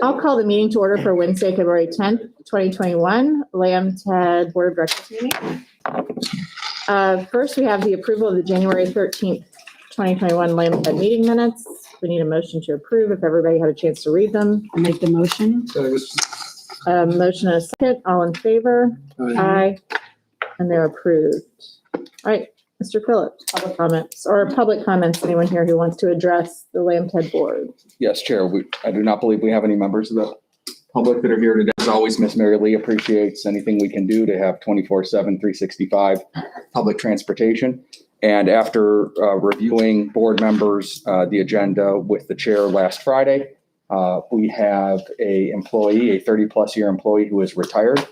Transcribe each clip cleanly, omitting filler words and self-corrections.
I'll call the meeting to order for Wednesday, February 10th, 2021, LAMTD Board of Directors meeting. First, we have the approval of the January 13th, 2021 LAMTD meeting minutes. We need a motion to approve if everybody had a chance to read them. I'll make the motion. Motion and a second. All in favor? Aye. And they're approved. All right, Mr. Phillips, public comments or public comments. Anyone here who wants to address the LAMTD board? Yes, Chair. I do not believe we have any members of the public that are here today. As always, Miss Mary Lee appreciates anything we can do to have 24/7, 365 public transportation. And after reviewing board members, the agenda with the chair last Friday, we have a 30-plus year employee who is retired,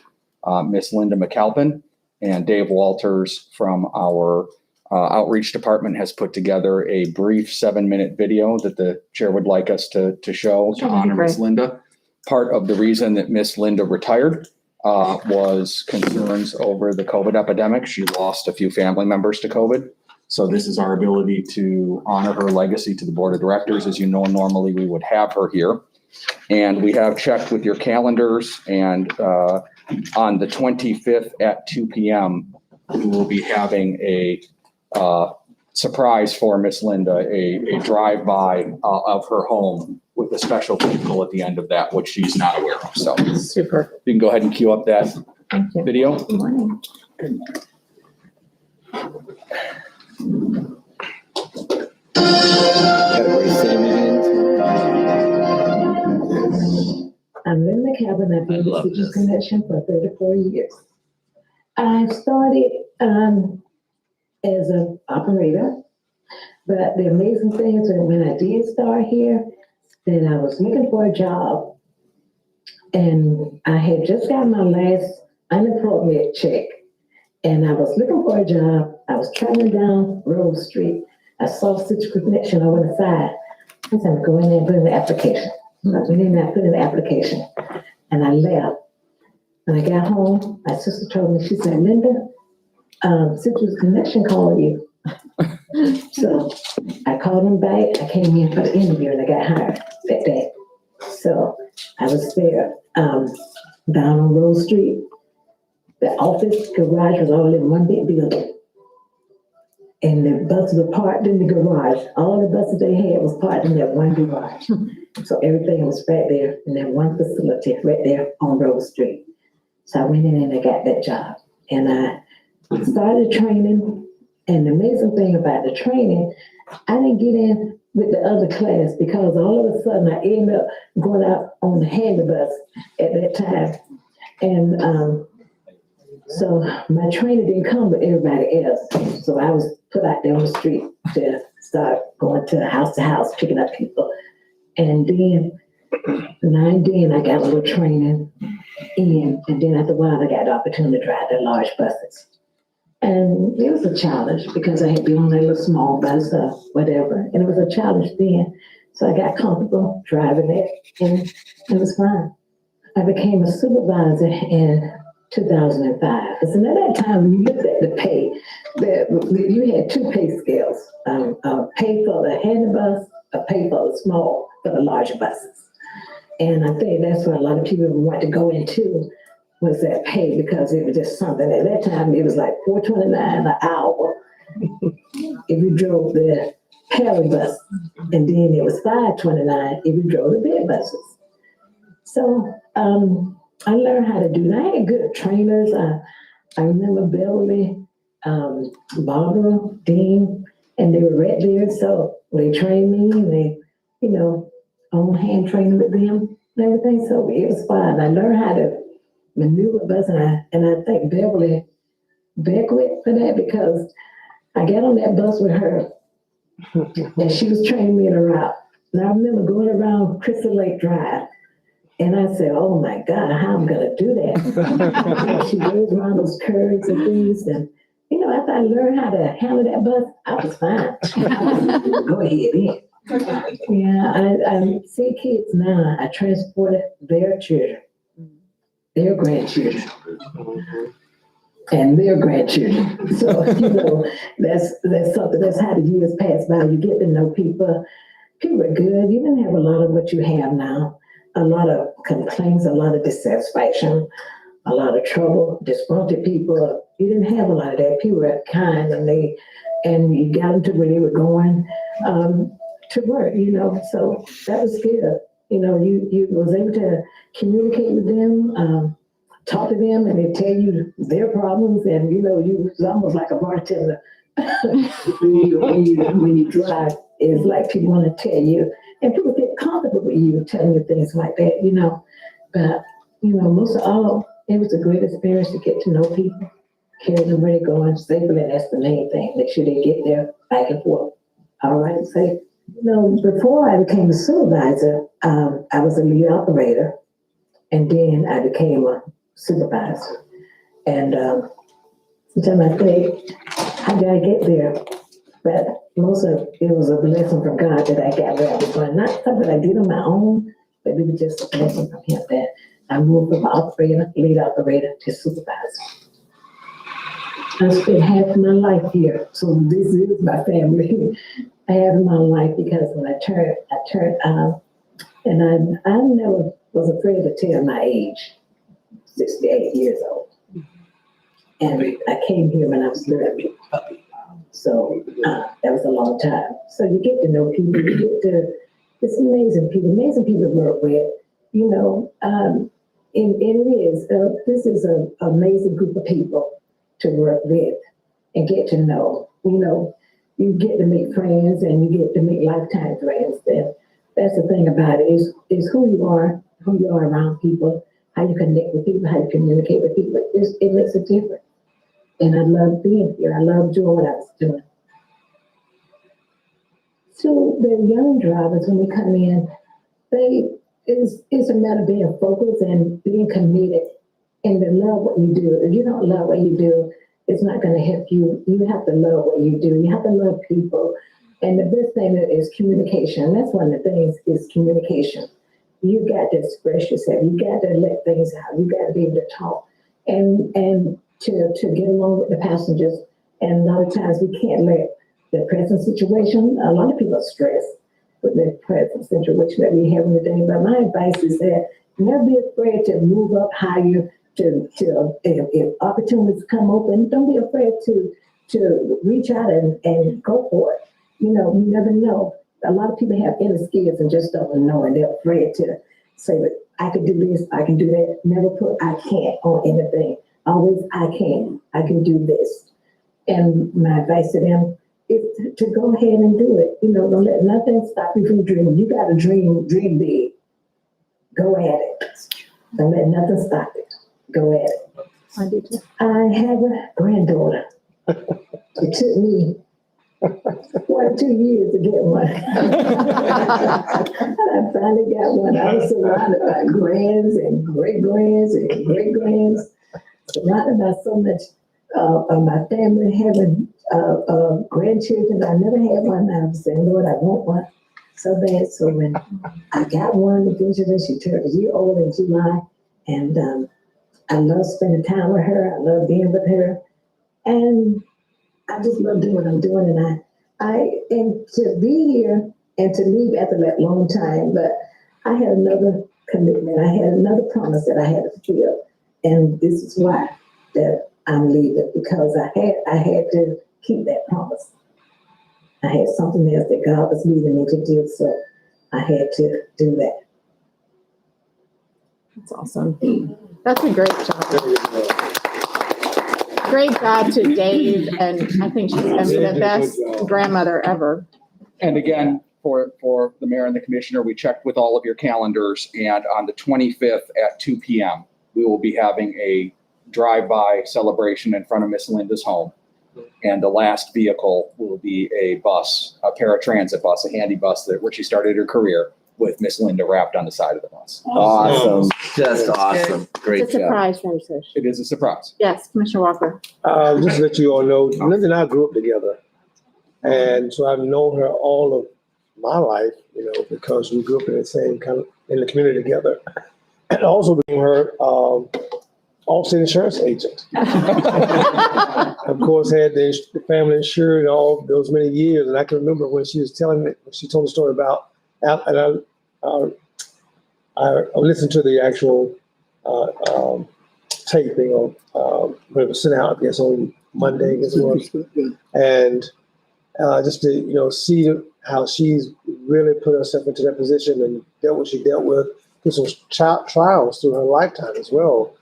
Miss Linda McAlpin, and Dave Walters from our outreach department has put together a brief 7-minute video that the chair would like us to show to honor Miss Linda. Part of the reason that Miss Linda retired was concerns over the COVID epidemic. She lost a few family members to COVID. So this is our ability to honor her legacy to the board of directors. As you know, normally we would have her here. And we have checked with your calendars, and on the 25th at 2 p.m., we will be having a surprise for Miss Linda, a drive-by of her home with a special vehicle at the end of that, which she's not aware of. So Super. you can go ahead and cue up that Thank you. video. Good morning. I'm Linda McAlpin. I've been with Citrus Connection for 34 years. I started as an operator, but the amazing thing is that when I did start here, then I was looking for a job, and I had just got my last unemployment check, and I was looking for a job. I was traveling down Rose Street. I saw Citrus Connection over the side. I said, I'm going in there and put in the application. I went in there and put in the application, and I left. When I got home, my sister told me, she said, Linda, Citrus Connection called you. So I called them back. I came in for the interview, and I got hired that day. So I was there down on Rose Street. The office garage was all in one big building. And the buses were parked in the garage. All the buses they had was parked in that one garage. So everything was right there in that one facility right there on Rose Street. So I went in and I got that job. And I started training. And the amazing thing about the training, I didn't get in with the other class because all of a sudden I ended up going out on the handy bus at that time. And so my training didn't come with everybody else. So I was put out there on the street to start going to house, picking up people. And then I got a little training in, and then after a while I got the opportunity to drive the large buses. And it was a challenge because I had been on that little small bus or whatever, and it was a challenge then. So I got comfortable driving it, and it was fine. I became a supervisor in 2005. And at that time, when you looked at the pay, you had two pay scales, pay for the handy bus, a pay for the larger buses. And I think that's what a lot of people want to go into was that pay, because it was just something. At that time, it was like $4.29 an hour if you drove the Perry bus, and then it was $5.29 if you drove the big buses. So I learned how to do that. I had good trainers. I remember Beverly, Barbara, Dean, and they were right there. So they trained me, and they, on hand training with them and everything. So it was fun. I learned how to maneuver bus, and I thank Beverly Beckwith for that, because I got on that bus with her, and she was training me in a route. And I remember going around Crystal Lake Drive, and I said, oh my God, how I'm gonna do that? She goes around those curves and things, and after I learned how to handle that bus, I was fine. Go ahead in. Yeah, I see kids now. I transported their children, their grandchildren, and their grandchildren. So, that's something. That's how the years pass by. You get to know people. People are good. You didn't have a lot of what you have now. a lot of complaints, a lot of dissatisfaction, a lot of trouble, disgruntled people. You didn't have a lot of that. People were kind, and you got them to where they were going to work, so that was good. You was able to communicate with them, talk to them, and they tell you their problems, and you was almost like a bartender. when you drive, it's like people want to tell you, and people get comfortable with you telling you things like that, But most of all, it was a great experience to get to know people, carry them where they're going safely, and that's the main thing. Make sure they get there back and forth. All right, safe. Before I became a supervisor, I was a lead operator, and then I became a supervisor. And sometimes I think, how did I get there? But most of it was a blessing from God that I got where I was going. Not something I did on my own, but it was just a blessing from Him that I moved from operator, lead operator, to supervisor. I spent half of my life here, so this is my family. Half of my life, because when I turned, and I never was afraid to tell my age, 68 years old. And I came here when I was 30. So that was a long time. So you get to know people, it's amazing people to work with, and it is, this is an amazing group of people to work with and get to know, you get to make friends and you get to make lifetime friends. And that's the thing about it is who you are around people, how you connect with people, how you communicate with people. It makes a difference. And I love being here. I love doing what I was doing. So the young drivers, when they come in, it's a matter of being focused and being committed and to love what you do. If you don't love what you do, it's not going to help you. You have to love what you do. You have to love people. And the best thing is communication. That's one of the things is communication. You got to express yourself. You got to let things out. You got to be able to talk and to get along with the passengers. And a lot of times we can't let the present situation, a lot of people are stressed with the present situation that we have in the day. But my advice is that never be afraid to move up higher, if opportunities come open, don't be afraid to reach out and go for it. You never know. A lot of people have inner skills and just don't know, and they're afraid to say, but I can do this, I can do that. Never put I can't on anything. Always I can do this. And my advice to them is to go ahead and do it. Don't let nothing stop you from dreaming. You got to dream big. Go at it. Don't let nothing stop it. Go at it. I have a granddaughter. It took me 2 years to get one. I finally got one. I was surrounded by grands and great-grands and great-grands, surrounded by so much of my family having grandchildren. I never had one. I was saying, Lord, I want one so bad. So when I got one, eventually she turned a year old in July, and I love spending time with her. I love being with her. And I just love doing what I'm doing. And to be here and to leave after that long time, but I had another commitment. I had another promise that I had to fulfill. And this is why that I'm leaving, because I had to keep that promise. I had something else that God was leading me to do, so I had to do that. That's awesome. That's a great job. Great job to Dave, and I think she's going to be the best grandmother ever. And again, for the mayor and the commissioner, we checked with all of your calendars, and on the 25th at 2 p.m., we will be having a drive-by celebration in front of Miss Linda's home. And the last vehicle will be a bus, a paratransit bus, a handy bus where she started her career, with Miss Linda wrapped on the side of the bus. Awesome. Just awesome. Great It's a job. surprise for her. It is a surprise. Yes, Commissioner Walker. Just to let you all know, Linda and I grew up together. And so I've known her all of my life, because we grew up in the same in the community together. And also being her Allstate insurance agent. Of course, had the family insured all those many years. And I can remember when she was telling me, she told the story about I listened to the actual taping when it was sent out, I guess, on Monday, I guess it was. And just to, see how she's really put herself into that position and dealt what she dealt with through some trials through her lifetime as well,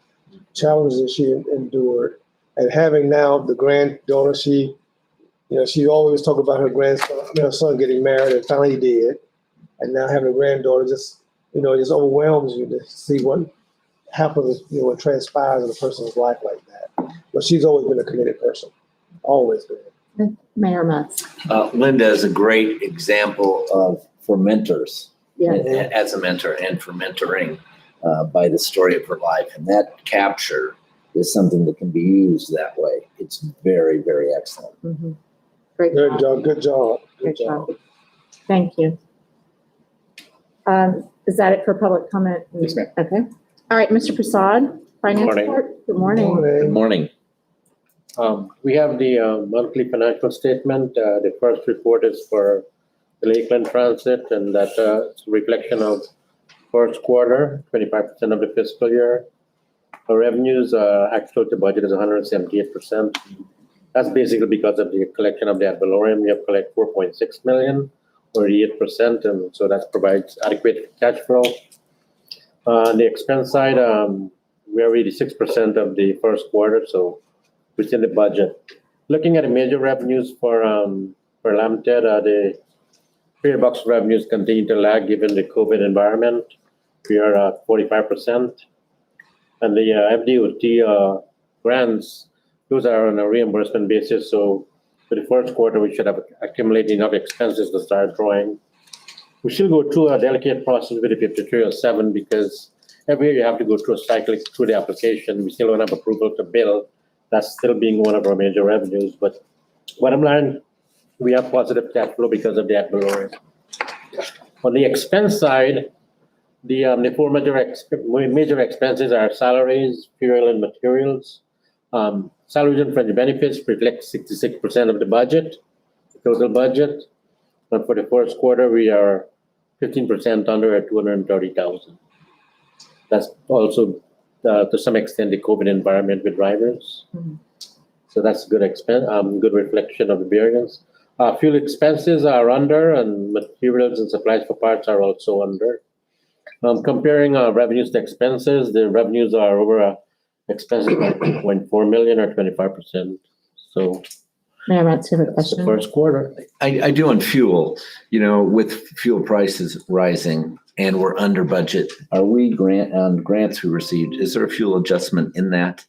challenges that she endured. And having now the granddaughter, she always talk about her son getting married, and finally he did. And now having a granddaughter just overwhelms you to see what happens, what transpires in a person's life like that. But she's always been a committed person, always been. Mayor Mutz. Linda is a great example for mentors, Yes. as a mentor and for mentoring by the story of her life. And that capture is something that can be used that way. It's very, very excellent. Mm-hmm. Great Good job. job. Good job. Great job. Thank you. Is that it for public comment? Yes, ma'am. Okay. All right, Mr. Prasad, Finance Morning. Report. Good morning. Good morning. We have the monthly financial statement. The first report is for the Lakeland Transit, and that's a reflection of first quarter, 25% of the fiscal year. Our revenues, actual to budget is 178%. That's basically because of the collection of the ad valorem. We have collected 4.6 million, or 8%, and so that provides adequate cash flow. On the expense side, we are 86% of the first quarter, so within the budget. Looking at the major revenues for LAMTD, the fare box revenues continue to lag given the COVID environment. We are at 45%. And the FDOT grants, those are on a reimbursement basis. So for the first quarter, we should have accumulated enough expenses to start drawing. We still go through a delicate process with the 5307 because every year you have to go through a cycle through the application. We still don't have approval to bill. That's still being one of our major revenues. But bottom line, we have positive cash flow because of the ad valorem. On the expense side, the four major expenses are salaries, fuel, and materials. Salaries and fringe benefits reflect 66% of the budget, the total budget. But for the first quarter, we are 15% under at 230,000. That's also to some extent the COVID environment with drivers. Mhm. So that's a good good reflection of the variance. Fuel expenses are under, and materials and supplies for parts are also under. Comparing revenues to expenses, the revenues are over expenses by 2.4 million or 25%. So Mayor Mutz, you have a that's the question? first quarter. I do on fuel, with fuel prices rising and we're under budget. Are we grants we received? Is there a fuel adjustment in that?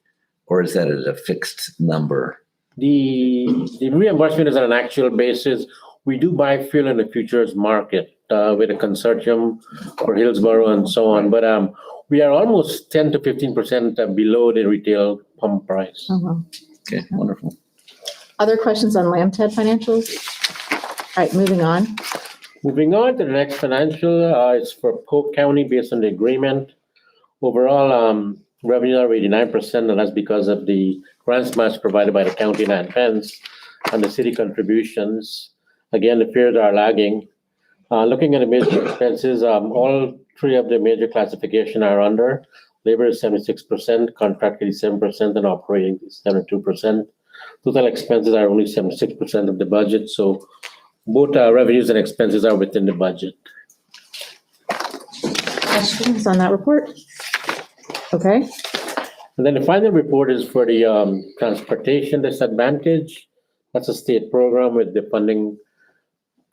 Or is that at a fixed number? The reimbursement is on an actual basis. We do buy fuel in the futures market with a consortium for Hillsborough and so on. But we are almost 10 to 15% below the retail pump price. Oh, wow. Okay, wonderful. Other questions on LAMTD financials? All right, moving on. Moving on to the next financial, it's for Polk County based on the agreement. Overall, revenue are 89%, and that's because of the grants match provided by the county in advance and the city contributions. Again, the fares are lagging. Looking at the major expenses, all three of the major classification are under. Labor is 76%, contract 87%, and operating is 72%. Total expenses are only 76% of the budget, so both revenues and expenses are within the budget. Questions on that report? Okay. And then the final report is for the transportation disadvantage. That's a state program with the funding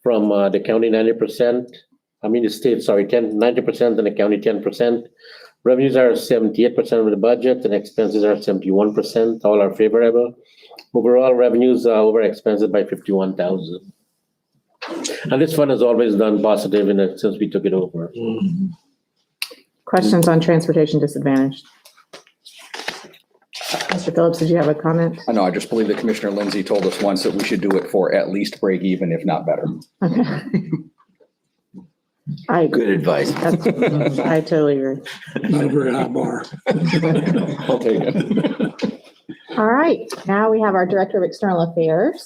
from the county 90%. I mean the state, 90% and the county 10%. Revenues are 78% of the budget and expenses are 71%. All are favorable. Overall revenues are over expenses by 51,000. And this fund has always done positive in it since we took it over. Questions on transportation disadvantage? Mr. Phillips, did you have a comment? I know, I just believe that Commissioner Lindsay told us once that we should do it for at least break even, if not better. Okay. I Good advice. I totally agree. Not a very high bar. I'll take it. All right, now we have our Director of External Affairs.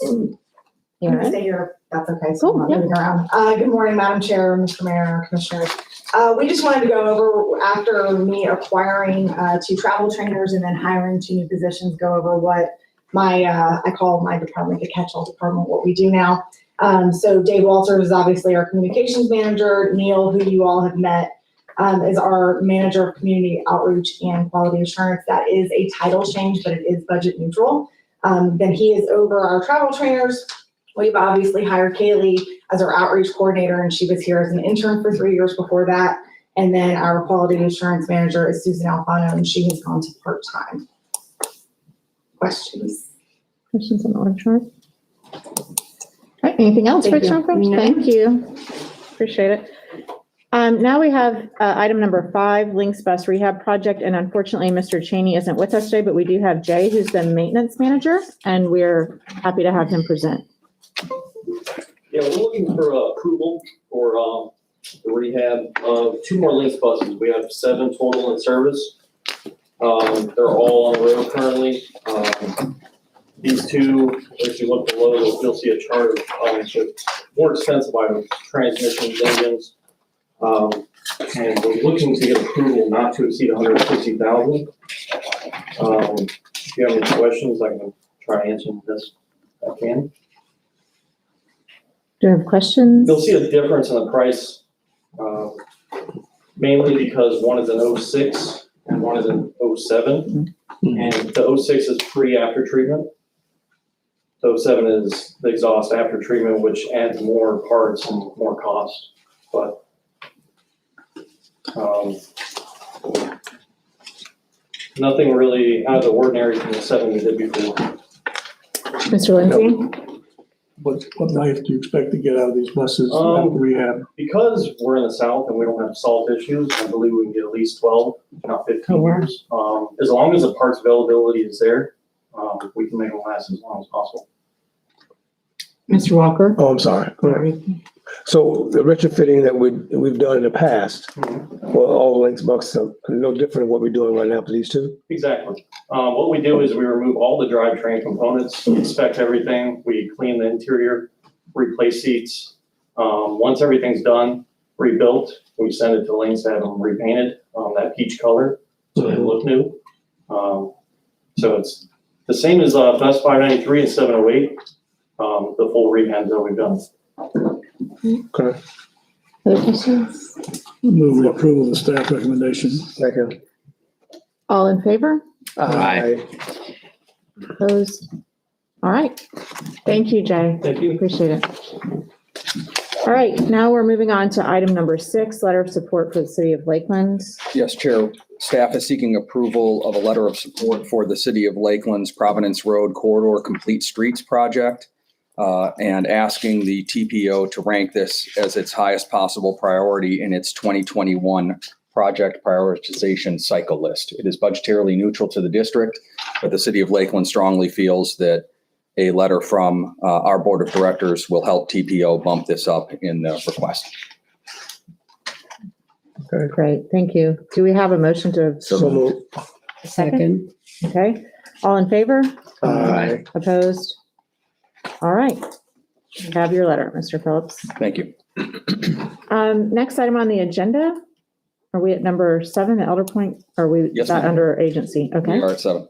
Aaron. Stay here. That's okay, so I'm Cool, not yeah. moving around. Good morning, Madam Chair, Mr. Mayor, Commissioners. We just wanted to go over, after me acquiring 2 travel trainers and then hiring 2 new positions, go over what I call my department, the catch-all department, what we do now. So Dave Walters is obviously our communications manager. Neil, who you all have met, is our manager of community outreach and quality assurance. That is a title change, but it is budget neutral. Then he is over our travel trainers. We've obviously hired Kaylee as our outreach coordinator, and she was here as an intern for 3 years before that. And then our quality assurance manager is Susan Alfano, and she has gone to part-time. Questions? Questions on the org chart? All right, anything else for Thank you. example? No. Thank you. Appreciate it. Now we have item number 5, Links Bus Rehab Project. And unfortunately, Mr. Cheney isn't with us today, but we do have Jay, who's the maintenance manager, and we're happy to have him present. Yeah, we're looking for approval for the rehab of 2 more Lynx buses. We have 7 total in service. They're all on the road currently. These 2, if you look below, you'll see a chart of more expensive items, transmissions, engines. And we're looking to get approval not to exceed $160,000. If you have any questions, I can try to answer this if I can. Do you have questions? You'll see a difference in the price, mainly because one is an 06 and one is an 07. And the 06 is pre-after treatment. The 07 is the exhaust after treatment, which adds more parts and more cost. But nothing really out of the ordinary from the 7 we did before. Mr. Lindsay? What life do you expect to get out of these buses Um, after rehab? Because we're in the south and we don't have salt issues, I believe we can get at least 12, if not 15 years. As long as the parts availability is there, we can make them last as long as possible. Mr. Walker? Oh, I'm sorry. Go ahead. So the retrofitting that we've done in the past, well, all the Lynx bucks are no different than what we're doing right now for these 2? Exactly. What we do is we remove all the drivetrain components, inspect everything, we clean the interior, replace seats. Once everything's done, rebuilt, we send it to Lynx to have them repainted, that peach color, so they look new. So it's the same as Best 593 and 708, the full rehabs that we've done. Okay, Other questions? Move the approval of the staff recommendation. thank you. All in favor? Aye. Opposed? All right. Thank you, Jay. Thank you. Appreciate it. All right, now we're moving on to item number 6, letter of support for the city of Lakeland. Yes, Chair. Staff is seeking approval of a letter of support for the City of Lakeland's Providence Road Corridor Complete Streets Project, and asking the TPO to rank this as its highest possible priority in its 2021 project prioritization cycle list. It is budgetarily neutral to the district, but the City of Lakeland strongly feels that a letter from our Board of Directors will help TPO bump this up in the request. Great, thank you. Do we have a motion to? So moved. Second. Okay, all in favor? Aye. Opposed? All right. You have your letter, Mr. Phillips. Thank you. Next item on the agenda, are we at number 7, the Elder Point? Are we Yes, that ma'am. under agency? We Okay. are at 7.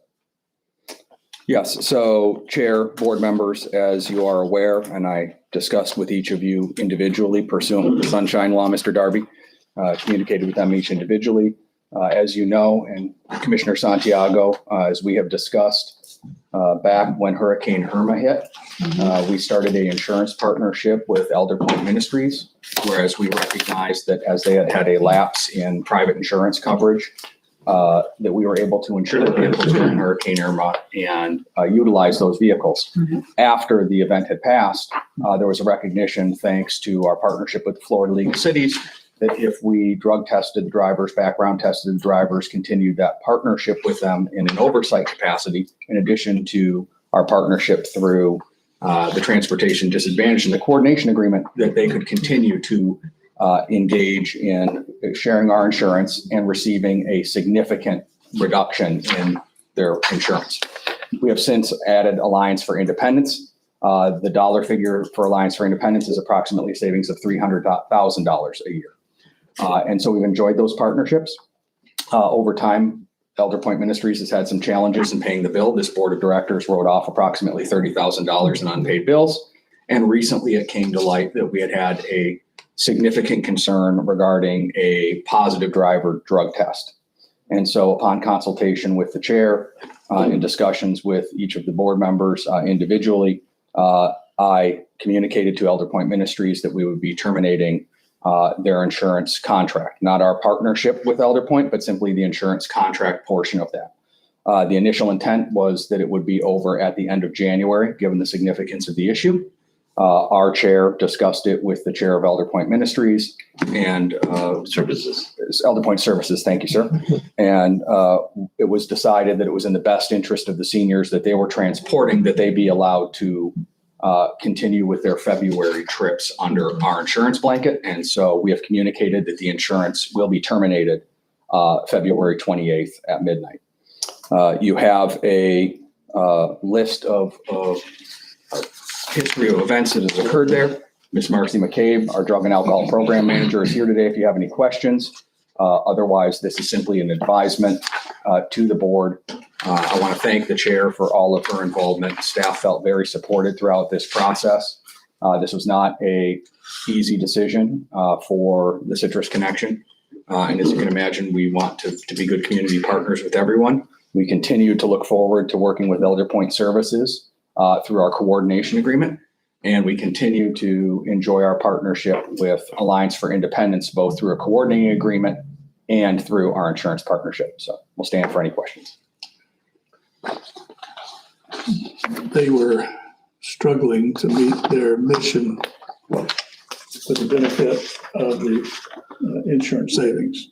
Yes, so Chair, board members, as you are aware, and I discussed with each of you individually pursuant to the Sunshine Law, Mr. Darby, communicated with them each individually. As you know, and Commissioner Santiago, as we have discussed back when Hurricane Irma hit, we started an insurance partnership with Elder Point Ministries, whereas we recognized that as they had had a lapse in private insurance coverage, that we were able to insure the vehicles during Hurricane Irma and utilize those vehicles. After the event had passed, there was a recognition, thanks to our partnership with the Florida League of Cities, that if we drug tested the drivers, background tested the drivers, continued that partnership with them in an oversight capacity, in addition to our partnership through the transportation disadvantage and the coordination agreement, that they could continue to engage in sharing our insurance and receiving a significant reduction in their insurance. We have since added Alliance for Independence The dollar figure for Alliance for Independence is approximately a savings of $300,000 a year. And so we've enjoyed those partnerships. Over time, Elder Point Ministries has had some challenges in paying the bill. This board of directors wrote off approximately $30,000 in unpaid bills. And recently it came to light that we had a significant concern regarding a positive driver drug test. And so upon consultation with the chair, in discussions with each of the board members individually, I communicated to Elder Point Ministries that we would be terminating their insurance contract, not our partnership with Elder Point, but simply the insurance contract portion of that. The initial intent was that it would be over at the end of January, given the significance of the issue. Our chair discussed it with the chair of Elder Point Ministries and Elder Point Services. Thank you, sir. And it was decided that it was in the best interest of the seniors that they were transporting, that they be allowed to continue with their February trips under our insurance blanket. And so we have communicated that the insurance will be terminated February 28th at midnight. You have a list of history of events that has occurred there. Ms. Marcy McCabe, our drug and alcohol program manager, is here today if you have any questions. Otherwise, this is simply an advisement to the board. I want to thank the chair for all of her involvement. Staff felt very supported throughout this process. This was not a easy decision for the Citrus Connection. And as you can imagine, we want to be good community partners with everyone. We continue to look forward to working with Elder Point Services through our coordination agreement. And we continue to enjoy our partnership with Alliance for Independence, both through a coordinating agreement and through our insurance partnership. So we'll stand for any questions. They were struggling to meet their mission for the benefit of the insurance savings.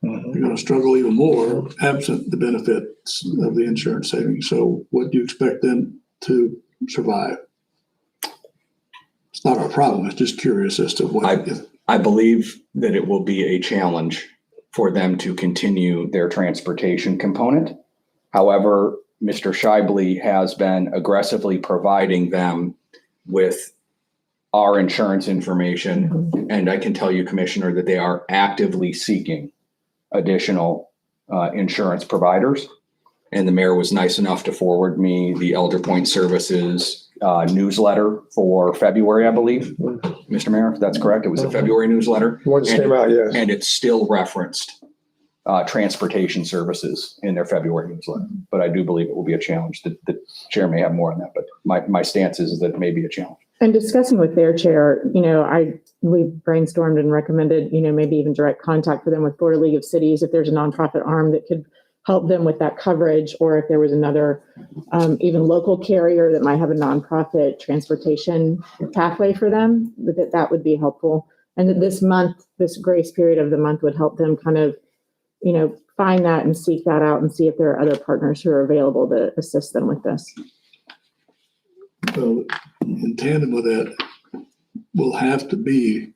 They're going to struggle even more absent the benefits of the insurance savings. So what do you expect them to survive? It's not our problem. It's just curious as to what. I believe that it will be a challenge for them to continue their transportation component. However, Mr. Scheibele has been aggressively providing them with our insurance information. And I can tell you, Commissioner, that they are actively seeking additional insurance providers. And the mayor was nice enough to forward me the Elder Point Services newsletter for February, I believe. Mr. Mayor, if that's correct. It was a February newsletter. What just came out, yes. And it still referenced transportation services in their February newsletter. But I do believe it will be a challenge. The chair may have more on that, but my stance is that it may be a challenge. And discussing with their chair, we brainstormed and recommended, maybe even direct contact for them with Florida League of Cities if there's a nonprofit arm that could help them with that coverage, or if there was another even local carrier that might have a nonprofit transportation pathway for them, that would be helpful. And that this month, this grace period of the month would help them kind of, find that and seek that out and see if there are other partners who are available to assist them with this. So in tandem with that, will have to be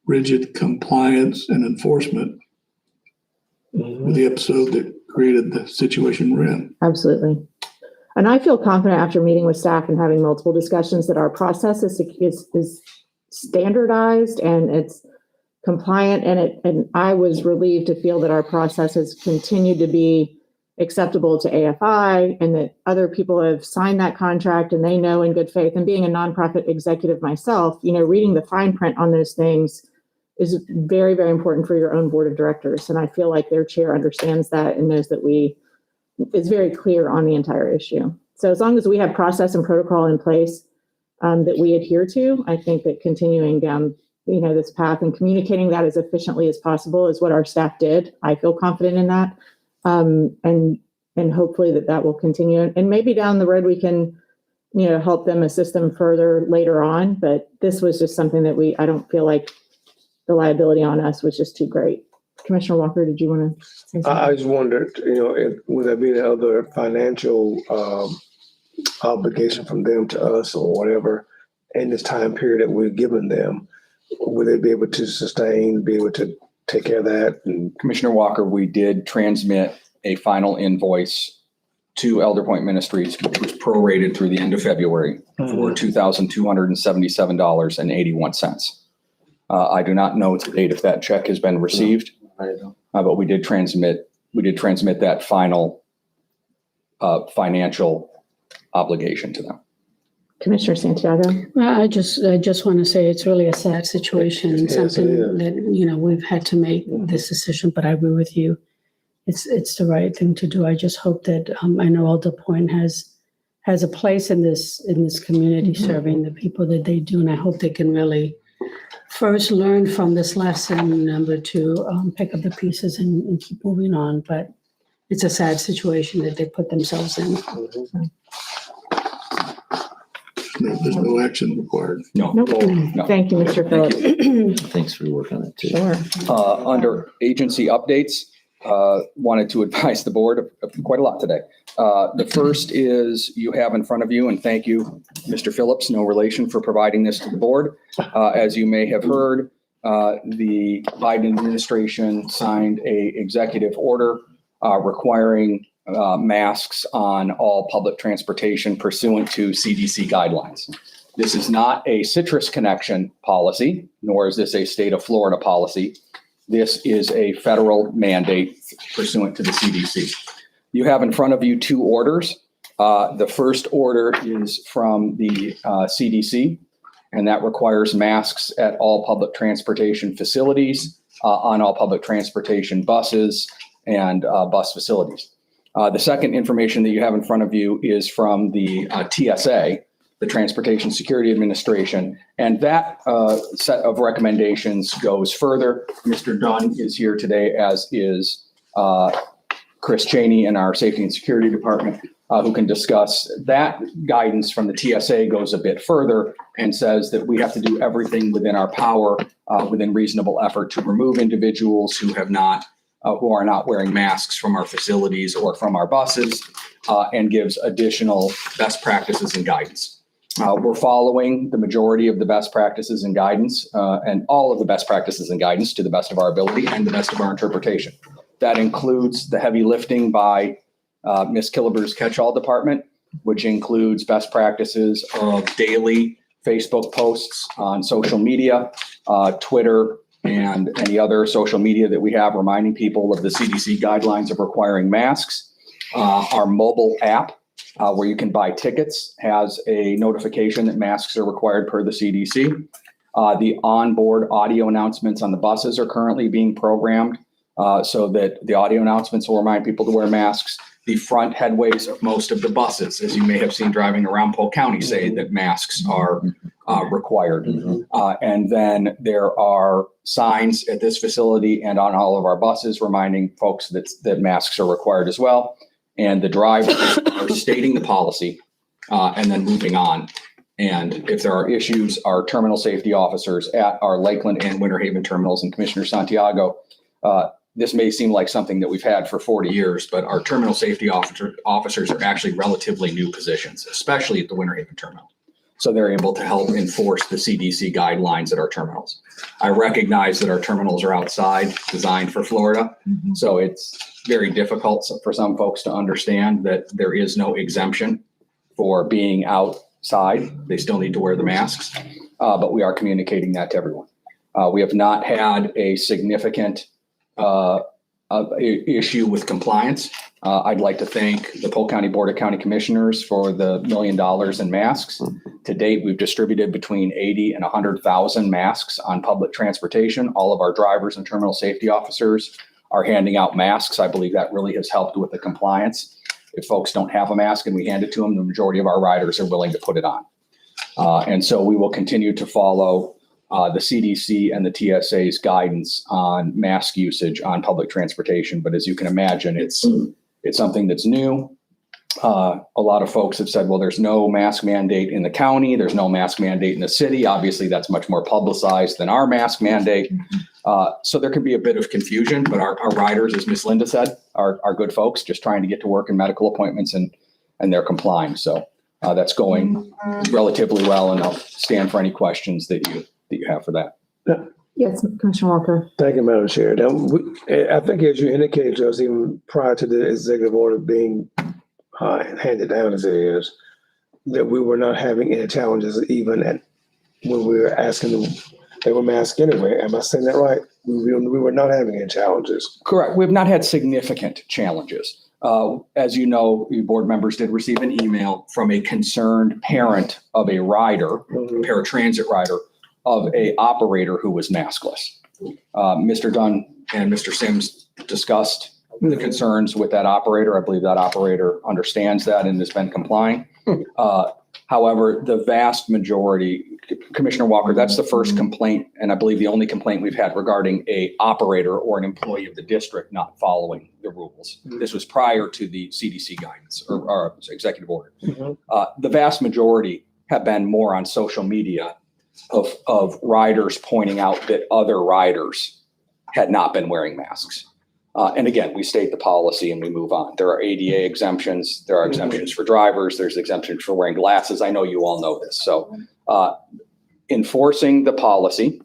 rigid compliance and enforcement with the episode that created the situation we're in. Absolutely. And I feel confident after meeting with staff and having multiple discussions that our process is standardized and it's compliant. And I was relieved to feel that our process has continued to be acceptable to AFI and that other people have signed that contract and they know in good faith. And being a nonprofit executive myself, reading the fine print on those things is very, very important for your own board of directors. And I feel like their chair understands that and knows that is very clear on the entire issue. So as long as we have process and protocol in place that we adhere to, I think that continuing down this path and communicating that as efficiently as possible is what our staff did. I feel confident in that. And hopefully that will continue. And maybe down the road, we can, help them, assist them further later on. But this was just something that I don't feel like the liability on us was just too great. Commissioner Walker, did you want to say something? I just wondered, would there be any other financial obligation from them to us or whatever in this time period that we're giving them? Would they be able to be able to take care of that? And Commissioner Walker, we did transmit a final invoice to Elder Point Ministries, which was prorated through the end of February for $2,277.81. I do not know to date if that check has been received, but we did transmit that final financial obligation to them. Commissioner Santiago? I just want to say it's really a sad situation, Yes, it something is. that, we've had to make this decision, but I agree with you. It's the right thing to do. I just hope that, I know Elder Point has a place in this community, serving the people that they do. And I hope they can really first learn from this lesson, number two, pick up the pieces and keep moving on. But it's a sad situation that they put themselves in. There's no action required. No. Nope. No. Thank you, Mr. Phillips. Thanks for your work on it too. Sure. Under agency updates, wanted to advise the board of quite a lot today. The first is you have in front of you, and thank you, Mr. Phillips, no relation, for providing this to the board. As you may have heard, the Biden administration signed a executive order requiring masks on all public transportation pursuant to CDC guidelines. This is not a Citrus Connection policy, nor is this a state of Florida policy. This is a federal mandate pursuant to the CDC. You have in front of you two orders. The first order is from the CDC, and that requires masks at all public transportation facilities, on all public transportation buses and bus facilities. The second information that you have in front of you is from the TSA, the Transportation Security Administration, and that set of recommendations goes further. Mr. Dunn is here today, as is Chris Cheney in our Safety and Security Department, who can discuss that. Guidance from the TSA goes a bit further and says that we have to do everything within our power, within reasonable effort, to remove individuals who are not wearing masks from our facilities or from our buses, and gives additional best practices and guidance. We're following the majority of the best practices and guidance, and all of the best practices and guidance to the best of our ability and the best of our interpretation. That includes the heavy lifting by Ms. Killeber's catch-all department, which includes best practices of daily Facebook posts on social media, Twitter, and any other social media that we have, reminding people of the CDC guidelines of requiring masks. Our mobile app, where you can buy tickets, has a notification that masks are required per the CDC. The onboard audio announcements on the buses are currently being programmed so that the audio announcements will remind people to wear masks. The front headways of most of the buses, as you may have seen driving around Polk County, say that masks are required. And then there are signs at this facility and on all of our buses reminding folks that masks are required as well. And the drivers are stating the policy and then moving on. And if there are issues, our terminal safety officers at our Lakeland and Winter Haven terminals, and Commissioner Santiago, this may seem like something that we've had for 40 years, but our terminal safety officers are actually relatively new positions, especially at the Winter Haven terminal. So they're able to help enforce the CDC guidelines at our terminals. I recognize that our terminals are outside, designed for Florida. So it's very difficult for some folks to understand that there is no exemption for being outside. They still need to wear the masks, but we are communicating that to everyone. We have not had a significant issue with compliance. I'd like to thank the Polk County Board of County Commissioners for the $1 million in masks. To date, we've distributed between 80 and 100,000 masks on public transportation. All of our drivers and terminal safety officers are handing out masks. I believe that really has helped with the compliance. If folks don't have a mask and we hand it to them, the majority of our riders are willing to put it on. And so we will continue to follow the CDC and the TSA's guidance on mask usage on public transportation. But as you can imagine, it's something that's new. A lot of folks have said, well, there's no mask mandate in the county. There's no mask mandate in the city. Obviously, that's much more publicized than our mask mandate. So there can be a bit of confusion, but our riders, as Ms. Linda said, are good folks just trying to get to work and medical appointments, and they're complying. So that's going relatively well, and I'll stand for any questions that you have for that. Yes, Commissioner Walker. Thank you, Madam Chair. Now, I think as you indicated to us even prior to the executive order being handed down as it is, that we were not having any challenges even when we were asking them, they were masked anyway. Am I saying that right? We were not having any challenges. Correct. We've not had significant challenges. As you know, you board members did receive an email from a concerned parent of a rider, paratransit rider, of a operator who was maskless. Mr. Dunn and Mr. Sims discussed the concerns with that operator. I believe that operator understands that and has been complying. However, the vast majority, Commissioner Walker, that's the first complaint, and I believe the only complaint we've had regarding a operator or an employee of the district not following the rules. This was prior to the CDC guidance or executive order. The vast majority have been more on social media of riders pointing out that other riders had not been wearing masks. And again, we state the policy and we move on. There are ADA exemptions. There are exemptions for drivers. There's exemptions for wearing glasses. I know you all know this. So enforcing the policy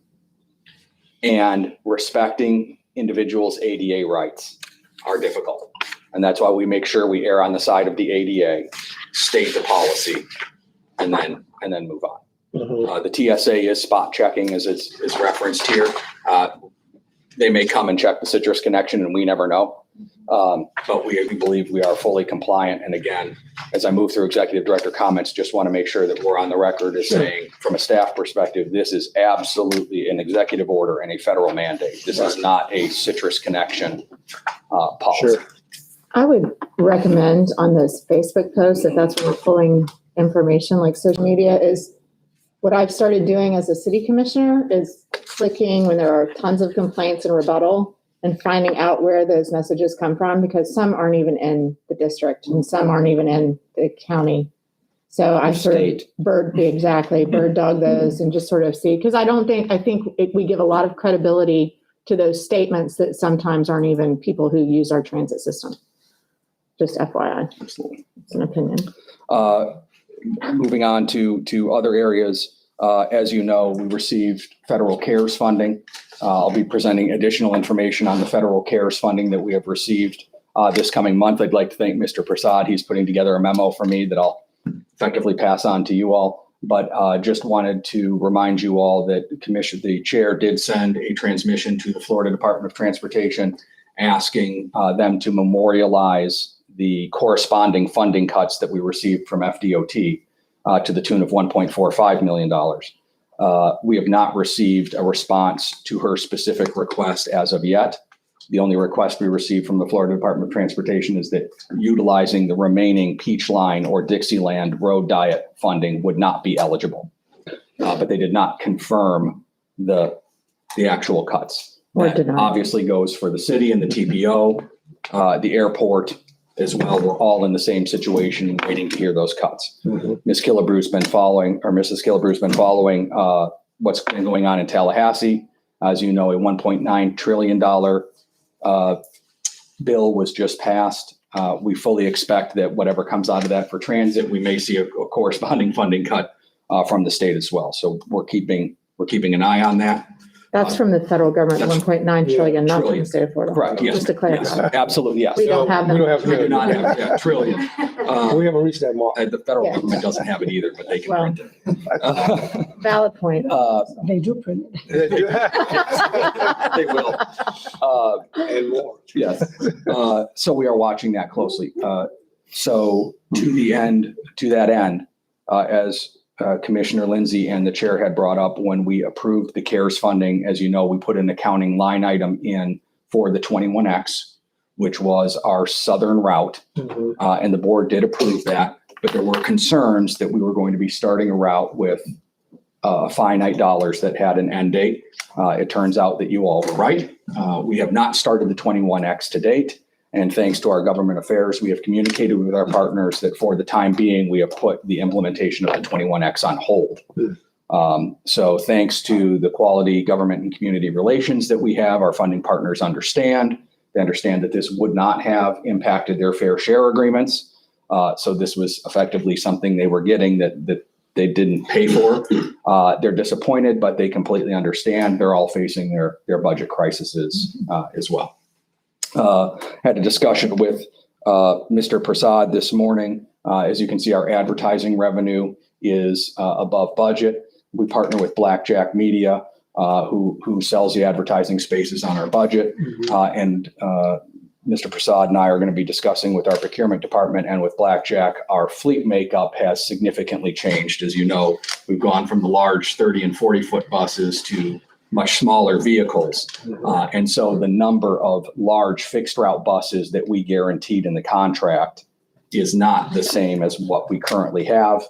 and respecting individuals' ADA rights are difficult. And that's why we make sure we err on the side of the ADA, state the policy, and then move on. The TSA is spot checking as is referenced here. They may come and check the citrus connection and we never know. But we believe we are fully compliant. And again, as I move through executive director comments, just want to make sure that we're on the record as saying from a staff perspective, this is absolutely an executive order and a federal mandate. This is not a citrus connection policy. Sure. I would recommend on those Facebook posts, if that's where we're pulling information like social media, is what I've started doing as a city commissioner is clicking when there are tons of complaints and rebuttal and finding out where those messages come from, because some aren't even in the district and some aren't even in the county. So I sort of bird dog those and just sort of see, because I think we give a lot of credibility to those statements that sometimes aren't even people who use our transit system. Just FYI. Absolutely. It's an opinion. Moving on to other areas, as you know, we received federal CARES funding. I'll be presenting additional information on the federal CARES funding that we have received this coming month. I'd like to thank Mr. Prasad. He's putting together a memo for me that I'll effectively pass on to you all. But just wanted to remind you all that the chair did send a transmission to the Florida Department of Transportation asking them to memorialize the corresponding funding cuts that we received from FDOT to the tune of $1.45 million. We have not received a response to her specific request as of yet. The only request we received from the Florida Department of Transportation is that utilizing the remaining Peach Line or Dixieland Road Diet funding would not be eligible. But they did not confirm the actual cuts. That obviously goes for the city and the TPO, the airport as well. We're all in the same situation waiting to hear those cuts. Mrs. Killebrew's been following what's been going on in Tallahassee. As you know, a $1.9 trillion bill was just passed. We fully expect that whatever comes out of that for transit, we may see a corresponding funding cut from the state as well. So we're keeping an eye on that. That's from the federal government, 1.9 trillion, not from the state of Florida. Correct. Yes. Just to clarify. Yes, absolutely. Yes. We don't have them. We do not have trillion. We haven't reached that mark. The federal government doesn't have it either, but they can print it. Valid point. They do print it. They will. And more. Yes. So we are watching that closely. So to that end, as Commissioner Lindsay and the chair had brought up, when we approved the CARES funding, as you know, we put an accounting line item in for the 21X, which was our southern route. And the board did approve that, but there were concerns that we were going to be starting a route with finite dollars that had an end date. It turns out that you all were right. We have not started the 21X to date. And thanks to our government affairs, we have communicated with our partners that for the time being, we have put the implementation of the 21X on hold. So thanks to the quality government and community relations that we have, our funding partners understand. They understand that this would not have impacted their fair share agreements. So this was effectively something they were getting that they didn't pay for. They're disappointed, but they completely understand. They're all facing their budget crises as well. Had a discussion with Mr. Prasad this morning. As you can see, our advertising revenue is above budget. We partner with Blackjack Media, who sells the advertising spaces on our budget. And Mr. Prasad and I are going to be discussing with our procurement department and with Blackjack. Our fleet makeup has significantly changed. As you know, we've gone from the large 30 and 40-foot buses to much smaller vehicles. And so the number of large fixed route buses that we guaranteed in the contract is not the same as what we currently have.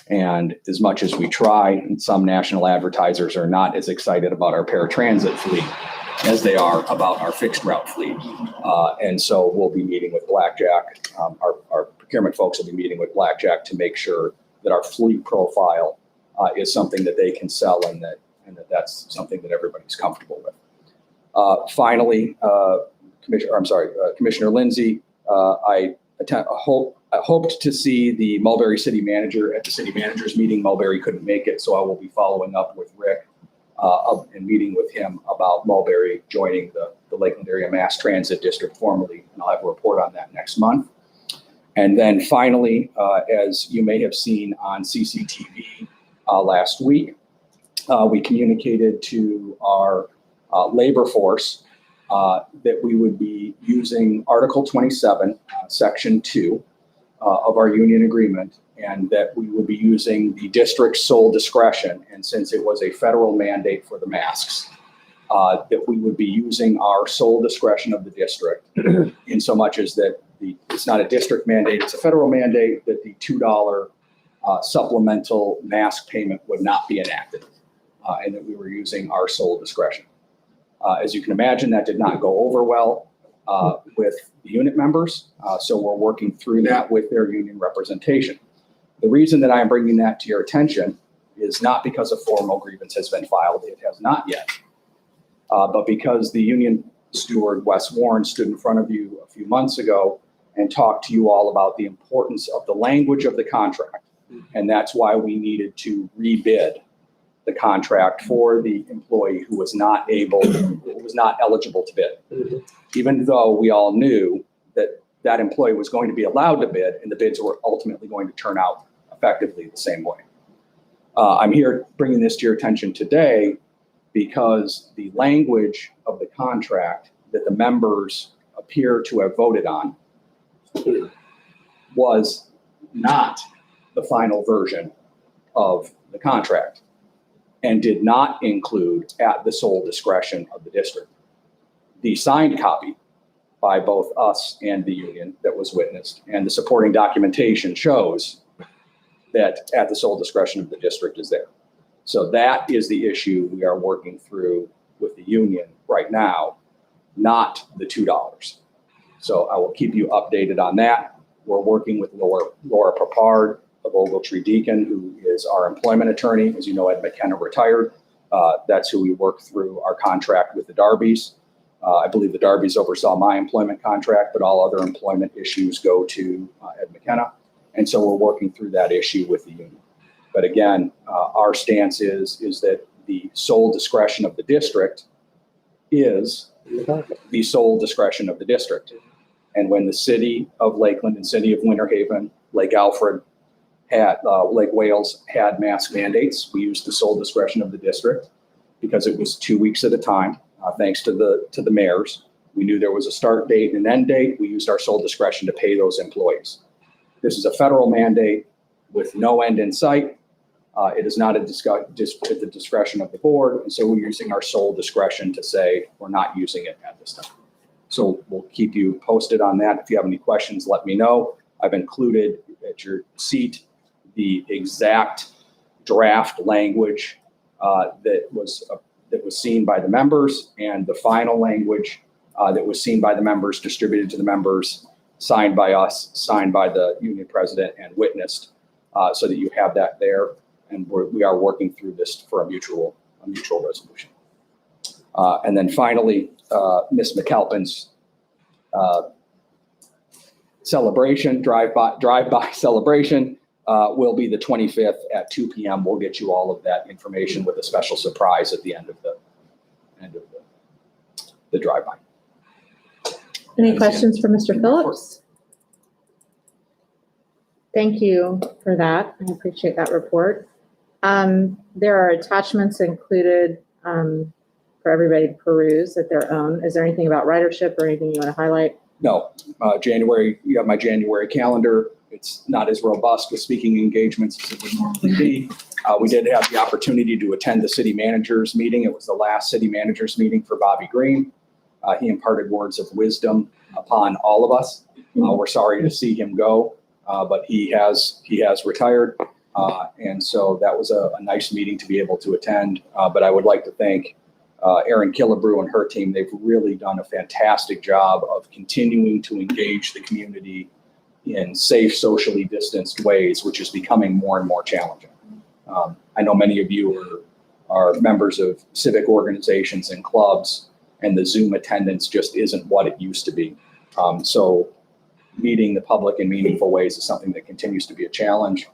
And as much as we try, and some national advertisers are not as excited about our paratransit fleet as they are about our fixed route fleet. And so we'll be meeting with Blackjack. Our procurement folks will be meeting with Blackjack to make sure that our fleet profile is something that they can sell and that's something that everybody's comfortable with. Finally, Commissioner Lindsay, I hoped to see the Mulberry City Manager at the City Managers meeting. Mulberry couldn't make it, so I will be following up with Rick and meeting with him about Mulberry joining the Lakeland Area Mass Transit District formally, and I'll have a report on that next month. And then finally, as you may have seen on CCTV last week, we communicated to our labor force that we would be using Article 27, Section 2 of our union agreement, and that we would be using the district's sole discretion. And since it was a federal mandate for the masks, that we would be using our sole discretion of the district in so much as that it's not a district mandate, it's a federal mandate, that the $2 supplemental mask payment would not be enacted, and that we were using our sole discretion. As you can imagine, that did not go over well with the unit members, so we're working through that with their union representation. The reason that I am bringing that to your attention is not because a formal grievance has been filed, it has not yet, but because the union steward, Wes Warren, stood in front of you a few months ago and talked to you all about the importance of the language of the contract. And that's why we needed to rebid the contract for the employee who was not eligible to bid. Even though we all knew that that employee was going to be allowed to bid and the bids were ultimately going to turn out effectively the same way. I'm here bringing this to your attention today because the language of the contract that the members appear to have voted on was not the final version of the contract and did not include at the sole discretion of the district. The signed copy by both us and the union that was witnessed and the supporting documentation shows that at the sole discretion of the district is there. So that is the issue we are working through with the union right now, not the $2. So I will keep you updated on that. We're working with Laura Papard of Ogletree Deacon, who is our employment attorney. As you know, Ed McKenna retired. That's who we work through our contract with the Darbys. I believe the Darbys oversaw my employment contract, but all other employment issues go to Ed McKenna. And so we're working through that issue with the union. But again, our stance is that the sole discretion of the district is the sole discretion of the district. And when the city of Lakeland and city of Winter Haven, Lake Alfred, Lake Wales had mask mandates, we used the sole discretion of the district because it was 2 weeks at a time, thanks to the mayors. We knew there was a start date and an end date. We used our sole discretion to pay those employees. This is a federal mandate with no end in sight. It is not at the discretion of the board. And so we're using our sole discretion to say we're not using it at this time. So we'll keep you posted on that. If you have any questions, let me know. I've included at your seat the exact draft language that was seen by the members and the final language that was seen by the members, distributed to the members, signed by us, signed by the union president and witnessed, so that you have that there. And we are working through this for a mutual resolution. And then finally, Ms. McAlpin's celebration, drive-by celebration will be the 25th at 2 p.m. We'll get you all of that information with a special surprise at the end of the drive-by. Any questions for Mr. Phillips? Thank you for that. I appreciate that report. There are attachments included for everybody to peruse at their own. Is there anything about ridership or anything you want to highlight? No, January, you have my January calendar. It's not as robust with speaking engagements as it would normally be. We did have the opportunity to attend the city managers meeting. It was the last city managers meeting for Bobby Green. He imparted words of wisdom upon all of us. We're sorry to see him go, but he has retired. And so that was a nice meeting to be able to attend. But I would like to thank Erin Killebrew and her team. They've really done a fantastic job of continuing to engage the community in safe, socially distanced ways, which is becoming more and more challenging. I know many of you are members of civic organizations and clubs, and the Zoom attendance just isn't what it used to be. So meeting the public in meaningful ways is something that continues to be a challenge.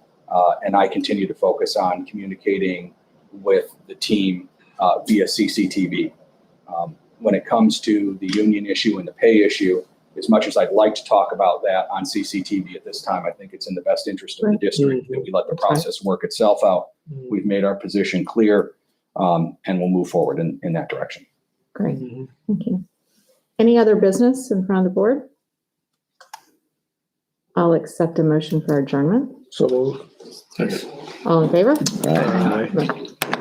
And I continue to focus on communicating with the team via CCTV. When it comes to the union issue and the pay issue, as much as I'd like to talk about that on CCTV at this time, I think it's in the best interest of the district that we let the process work itself out. We've made our position clear, and we'll move forward in that direction. Great, thank you. Any other business in front of the board? I'll accept a motion for adjournment. So move. Second. All in favor? Right.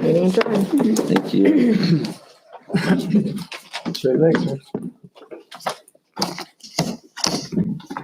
Meeting adjourned. Thank you. Say thanks, man.